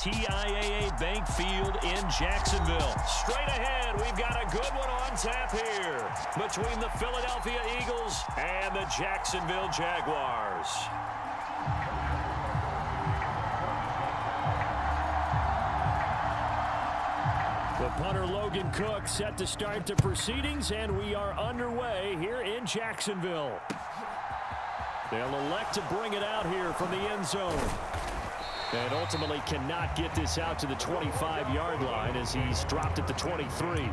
TIAA Bank Field in Jacksonville. Straight ahead, we've got a good one on tap here between the Philadelphia Eagles and the Jacksonville Jaguars. The punter Logan Cook set to start the proceedings, and we are underway here in Jacksonville. They'll elect to bring it out here from the end zone. And ultimately cannot get this out to the 25-yard line as he's dropped at the 23.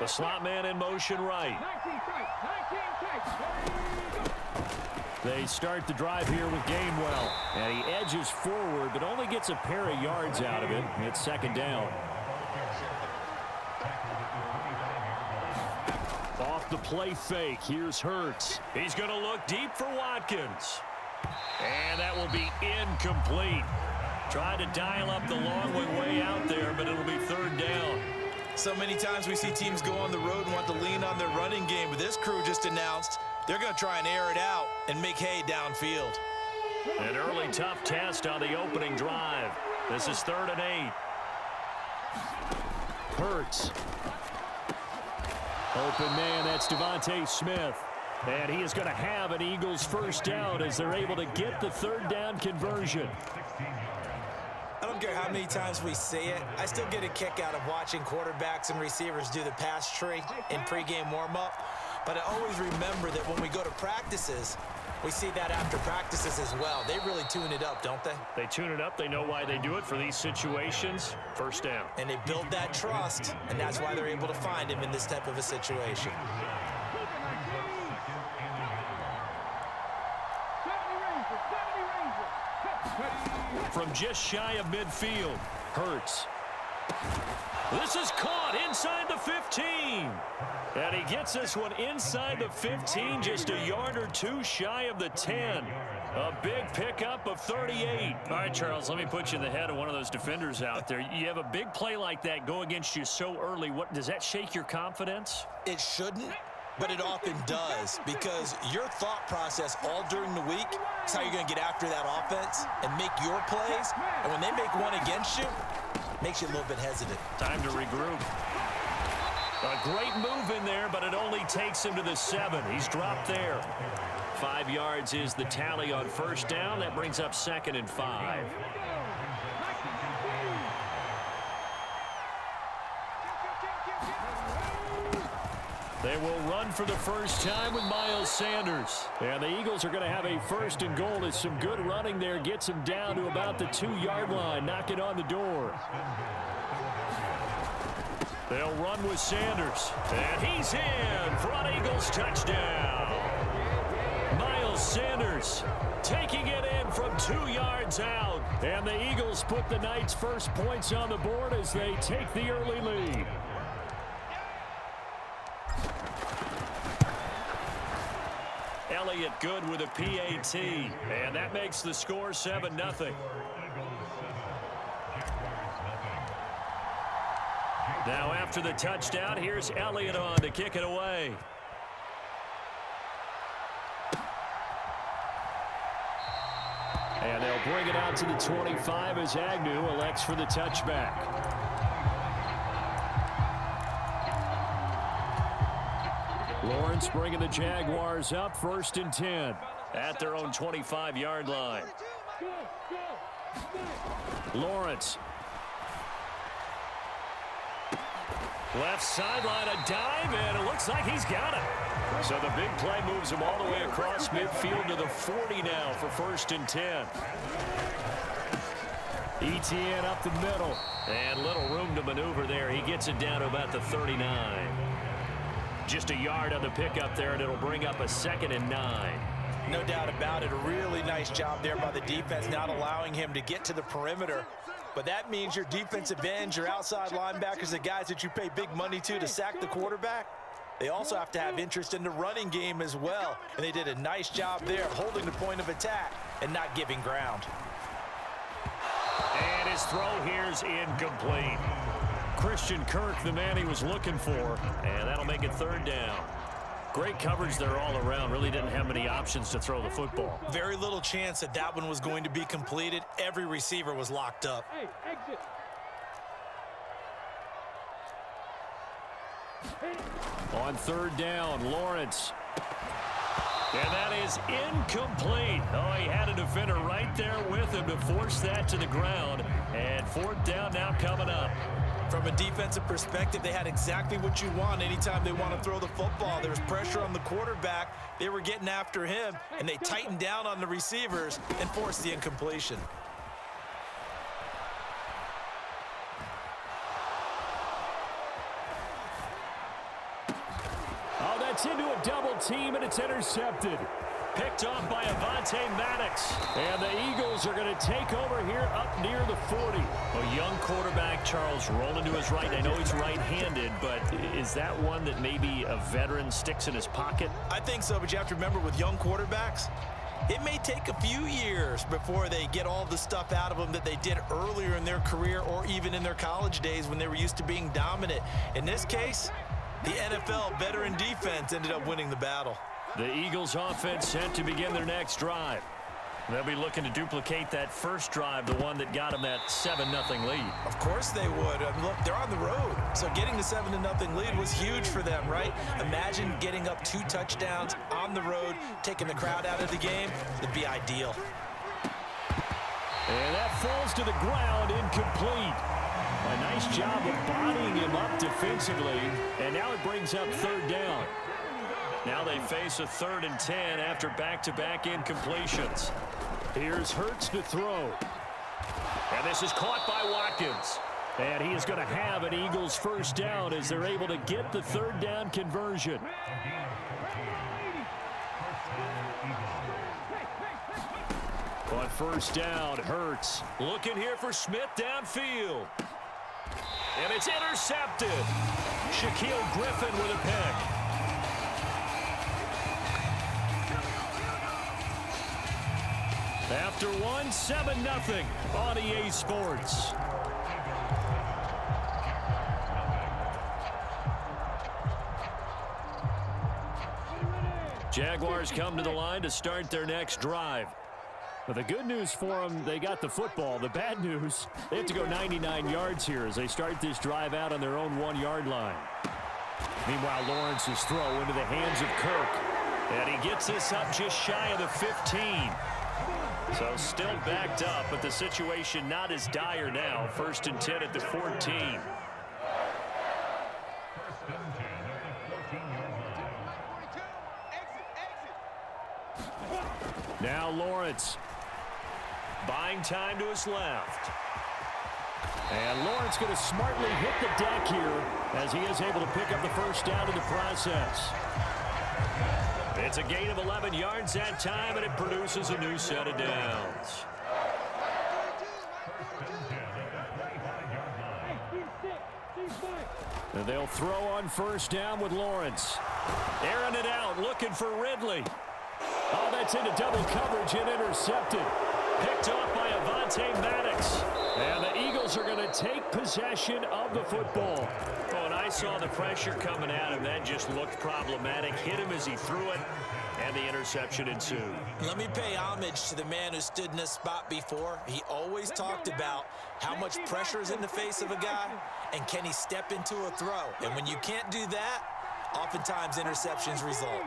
The slot man in motion right. They start the drive here with Gainwell. And he edges forward, but only gets a pair of yards out of it. It's second down. Off the play fake, here's Hurts. He's going to look deep for Watkins. And that will be incomplete. Tried to dial up the long way out there, but it'll be third down. So many times we see teams go on the road and want to lean on their running game, but this crew just announced they're going to try and air it out and make hay downfield. An early tough test on the opening drive. This is 3rd and 8. Hurts. Open man, that's Devontae Smith. And he is going to have an Eagles first down as they're able to get the third down conversion. I don't care how many times we say it, I still get a kick out of watching quarterbacks and receivers do the pass tree in pregame warm-up. But I always remember that when we go to practices, we see that after practices as well. They really tune it up, don't they? They tune it up. They know why they do it for these situations. First down. And they build that trust, and that's why they're able to find him in this type of a situation. From just shy of midfield, Hurts. This is caught inside the 15. And he gets this one inside the 15, just a yard or two shy of the 10. A big pickup of 38. All right, Charles, let me put you in the head of one of those defenders out there. You have a big play like that go against you so early. What does that shake your confidence? It shouldn't, but it often does, because your thought process all during the week is how you're going to get after that offense and make your plays. And when they make one against you, it makes you a little bit hesitant. Time to regroup. A great move in there, but it only takes him to the 7. He's dropped there. 5 yards is the tally on first down. That brings up 2nd and 5. They will run for the first time with Miles Sanders. And the Eagles are going to have a 1st and goal as some good running there gets him down to about the 2-yard line, knocking on the door. They'll run with Sanders. And he's in for an Eagles touchdown. Miles Sanders taking it in from 2 yards out. And the Eagles put the night's first points on the board as they take the early lead. Elliott good with a PAT. And that makes the score 7-0. Now after the touchdown, here's Elliott on to kick it away. And they'll bring it out to the 25 as Agnew elects for the touchback. Lawrence bringing the Jaguars up 1st and 10 at their own 25-yard line. Lawrence. Left sideline, a dive, and it looks like he's got it. So the big play moves him all the way across midfield to the 40 now for 1st and 10. ETN up the middle. And little room to maneuver there. He gets it down to about the 39. Just a yard on the pickup there, and it'll bring up a 2nd and 9. No doubt about it. A really nice job there by the defense, not allowing him to get to the perimeter. But that means your defensive ends, your outside linebackers, the guys that you pay big money to sack the quarterback, they also have to have interest in the running game as well. And they did a nice job there of holding the point of attack and not giving ground. And his throw here's incomplete. Christian Kirk, the man he was looking for, and that'll make it 3rd down. Great coverage there all around. Really didn't have many options to throw the football. Very little chance that that one was going to be completed. Every receiver was locked up. Hey, exit. On 3rd down, Lawrence. And that is incomplete. Oh, he had a defender right there with him to force that to the ground. And 4th down now coming up. From a defensive perspective, they had exactly what you want anytime they want to throw the football. There was pressure on the quarterback. They were getting after him, and they tightened down on the receivers and forced the incompletion. Oh, that's into a double team, and it's intercepted. Picked off by Avonte Maddox. And the Eagles are going to take over here up near the 40. A young quarterback, Charles, rolling to his right. I know he's right-handed, but is that one that maybe a veteran sticks in his pocket? I think so, but you have to remember with young quarterbacks, it may take a few years before they get all the stuff out of them that they did earlier in their career or even in their college days when they were used to being dominant. In this case, the NFL veteran defense ended up winning the battle. The Eagles offense set to begin their next drive. They'll be looking to duplicate that first drive, the one that got them that 7-0 lead. Of course they would. Look, they're on the road. So getting the 7-0 lead was huge for them, right? Imagine getting up 2 touchdowns on the road, taking the crowd out of the game. It'd be ideal. And that falls to the ground, incomplete. A nice job of bodying him up defensively. And now it brings up 3rd down. Now they face a 3rd and 10 after back-to-back incompletions. Here's Hurts to throw. And this is caught by Watkins. And he is going to have an Eagles 1st down as they're able to get the 3rd down conversion. On 1st down, Hurts looking here for Smith downfield. And it's intercepted. Shaquille Griffin with a pick. After one, 7-0 on EA Sports. Jaguars come to the line to start their next drive. But the good news for them, they got the football. The bad news, they have to go 99 yards here as they start this drive out on their own 1-yard line. Meanwhile, Lawrence's throw into the hands of Kirk. And he gets this up just shy of the 15. So still backed up, but the situation not as dire now. 1st and 10 at the 14. Now Lawrence buying time to his left. And Lawrence going to smartly hit the deck here as he is able to pick up the 1st down in the process. It's a gain of 11 yards that time, and it produces a new set of downs. And they'll throw on 1st down with Lawrence. Airing it out, looking for Ridley. Oh, that's into double coverage and intercepted. Picked off by Avonte Maddox. And the Eagles are going to take possession of the football. Oh, and I saw the pressure coming at him. That just looked problematic. Hit him as he threw it, and the interception ensued. Let me pay homage to the man who stood in this spot before. He always talked about how much pressure is in the face of a guy, and can he step into a throw. And when you can't do that, oftentimes interceptions result.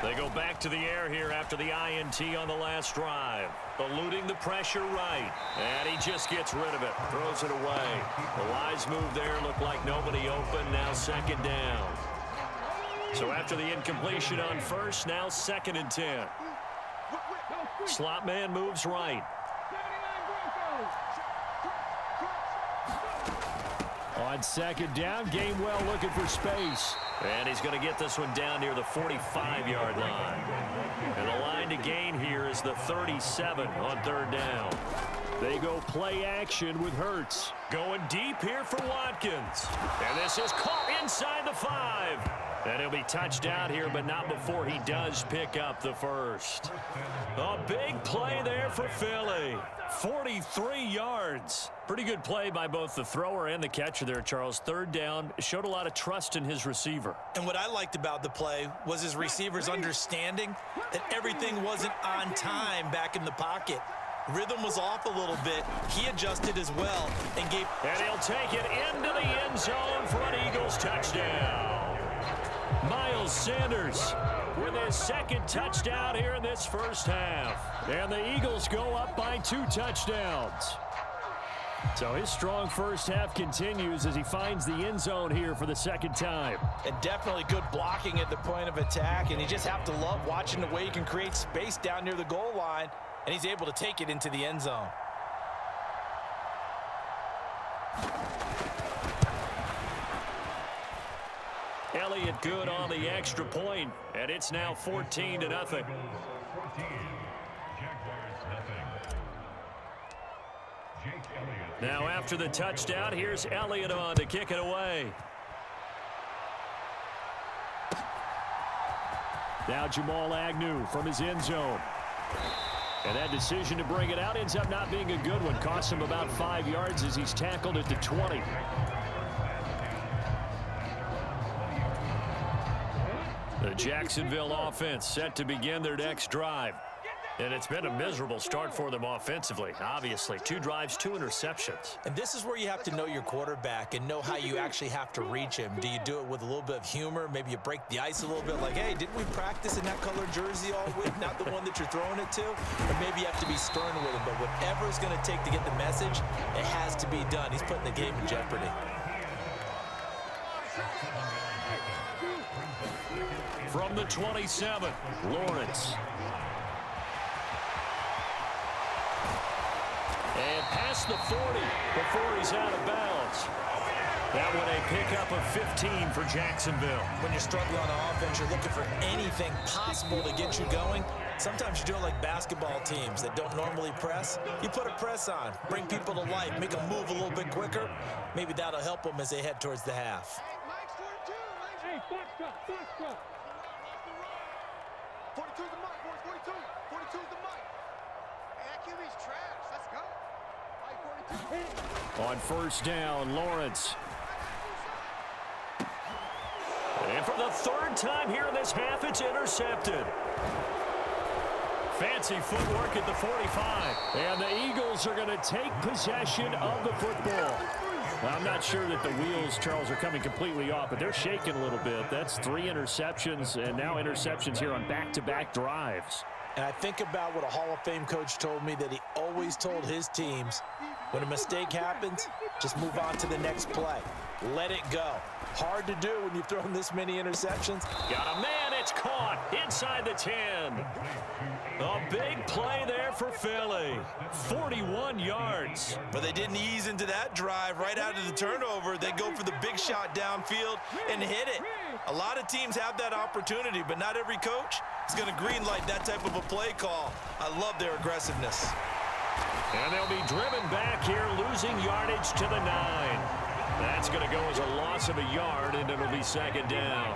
They go back to the air here after the INT on the last drive. Eluding the pressure right. And he just gets rid of it. Throws it away. The wise move there looked like nobody open. Now second down. So after the incompletion on first, now 2nd and 10. Slot man moves right. On 2nd down, Gainwell looking for space. And he's going to get this one down near the 45-yard line. And the line to gain here is the 37 on 3rd down. They go play action with Hurts. Going deep here for Watkins. And this is caught inside the 5. And he'll be touched out here, but not before he does pick up the first. A big play there for Philly. 43 yards. Pretty good play by both the thrower and the catcher there, Charles. 3rd down. Showed a lot of trust in his receiver. And what I liked about the play was his receivers understanding that everything wasn't on time back in the pocket. Rhythm was off a little bit. He adjusted as well and gave... And he'll take it into the end zone for an Eagles touchdown. Miles Sanders with his 2nd touchdown here in this first half. And the Eagles go up by 2 touchdowns. So his strong first half continues as he finds the end zone here for the 2nd time. And definitely good blocking at the point of attack. And you just have to love watching the way he can create space down near the goal line. And he's able to take it into the end zone. Elliott good on the extra point, and it's now 14-0. Now after the touchdown, here's Elliott on to kick it away. Now Jamal Agnew from his end zone. And that decision to bring it out ends up not being a good one. Costs him about 5 yards as he's tackled at the 20. The Jacksonville offense set to begin their next drive. And it's been a miserable start for them offensively, obviously. 2 drives, 2 interceptions. And this is where you have to know your quarterback and know how you actually have to reach him. Do you do it with a little bit of humor? Maybe you break the ice a little bit like, hey, didn't we practice in that color jersey all week? Not the one that you're throwing it to? Or maybe you have to be stern with him. But whatever it's going to take to get the message, it has to be done. He's putting the game in jeopardy. From the 27, Lawrence. And past the 40 before he's out of bounds. That one a pickup of 15 for Jacksonville. When you're struggling on offense, you're looking for anything possible to get you going. Sometimes you do it like basketball teams that don't normally press. You put a press on, bring people to life, make them move a little bit quicker. Maybe that'll help them as they head towards the half. Hey, box drop. 42's the mic, boys, 42. 42's the mic. Hey, that QB's trash. Let's go. On 1st down, Lawrence. And for the 3rd time here in this half, it's intercepted. Fancy footwork at the 45. And the Eagles are going to take possession of the football. Well, I'm not sure that the wheels, Charles, are coming completely off, but they're shaking a little bit. That's 3 interceptions, and now interceptions here on back-to-back drives. And I think about what a Hall of Fame coach told me that he always told his teams, when a mistake happens, just move on to the next play. Let it go. Hard to do when you've thrown this many interceptions. Got a man, it's caught inside the 10. A big play there for Philly. 41 yards. But they didn't ease into that drive right out of the turnover. They go for the big shot downfield and hit it. A lot of teams have that opportunity, but not every coach is going to greenlight that type of a play call. I love their aggressiveness. And they'll be driven back here, losing yardage to the 9. That's going to go as a loss of a yard, and it'll be 2nd down.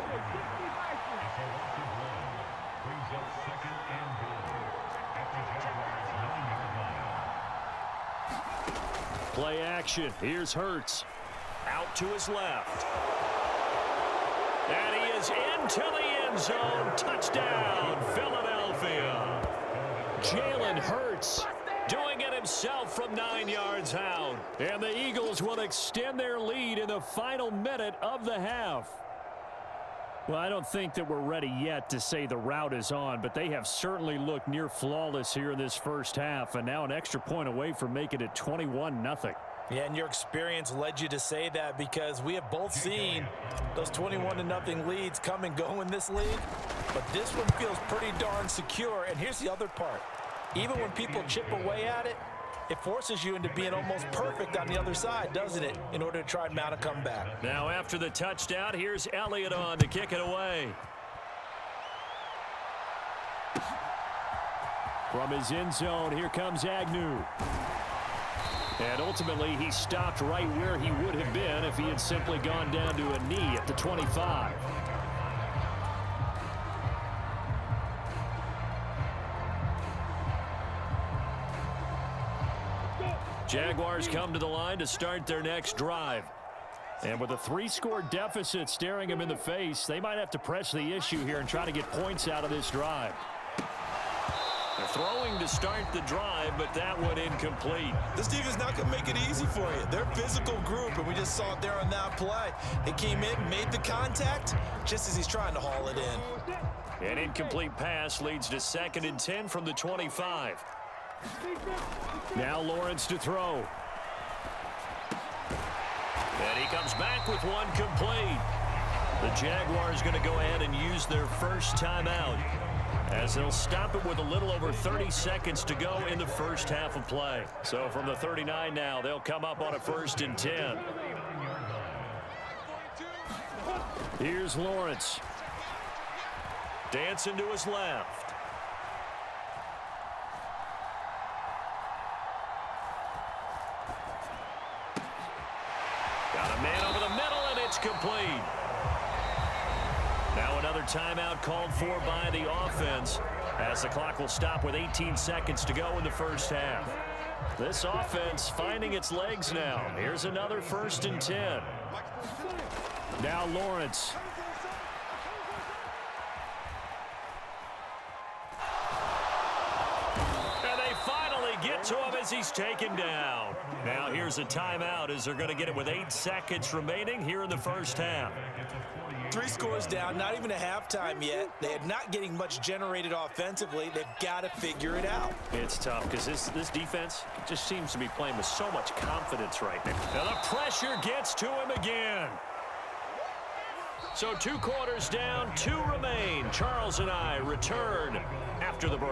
Play action. Here's Hurts. Out to his left. And he is into the end zone. Touchdown, Philadelphia. Jalen Hurts doing it himself from 9 yards out. And the Eagles will extend their lead in the final minute of the half. Well, I don't think that we're ready yet to say the route is on, but they have certainly looked near flawless here in this first half, and now an extra point away from making it 21-0. Yeah, and your experience led you to say that because we have both seen those 21-0 leads come and go in this league, but this one feels pretty darn secure. And here's the other part. Even when people chip away at it, it forces you into being almost perfect on the other side, doesn't it, in order to try and mount a comeback. Now after the touchdown, here's Elliott on to kick it away. From his end zone, here comes Agnew. And ultimately, he stopped right where he would have been if he had simply gone down to a knee at the 25. Jaguars come to the line to start their next drive. And with a 3-score deficit staring them in the face, they might have to press the issue here and try to get points out of this drive. They're throwing to start the drive, but that one incomplete. This defense not going to make it easy for you. They're a physical group, and we just saw it there on that play. They came in, made the contact, just as he's trying to haul it in. An incomplete pass leads to 2nd and 10 from the 25. Now Lawrence to throw. And he comes back with one complete. The Jaguars going to go ahead and use their first timeout, as they'll stop it with a little over 30 seconds to go in the first half of play. So from the 39 now, they'll come up on a 1st and 10. Here's Lawrence. Dancing to his left. Got a man over the middle, and it's complete. Now another timeout called for by the offense, as the clock will stop with 18 seconds to go in the first half. This offense finding its legs now. Here's another 1st and 10. Now Lawrence. And they finally get to him as he's taken down. Now here's a timeout as they're going to get it with 8 seconds remaining here in the first half. 3 scores down, not even a halftime yet. They are not getting much generated offensively. They've got to figure it out. It's tough because this defense just seems to be playing with so much confidence right now. Now the pressure gets to him again. So 2 quarters down, 2 remain. Charles and I return after the break.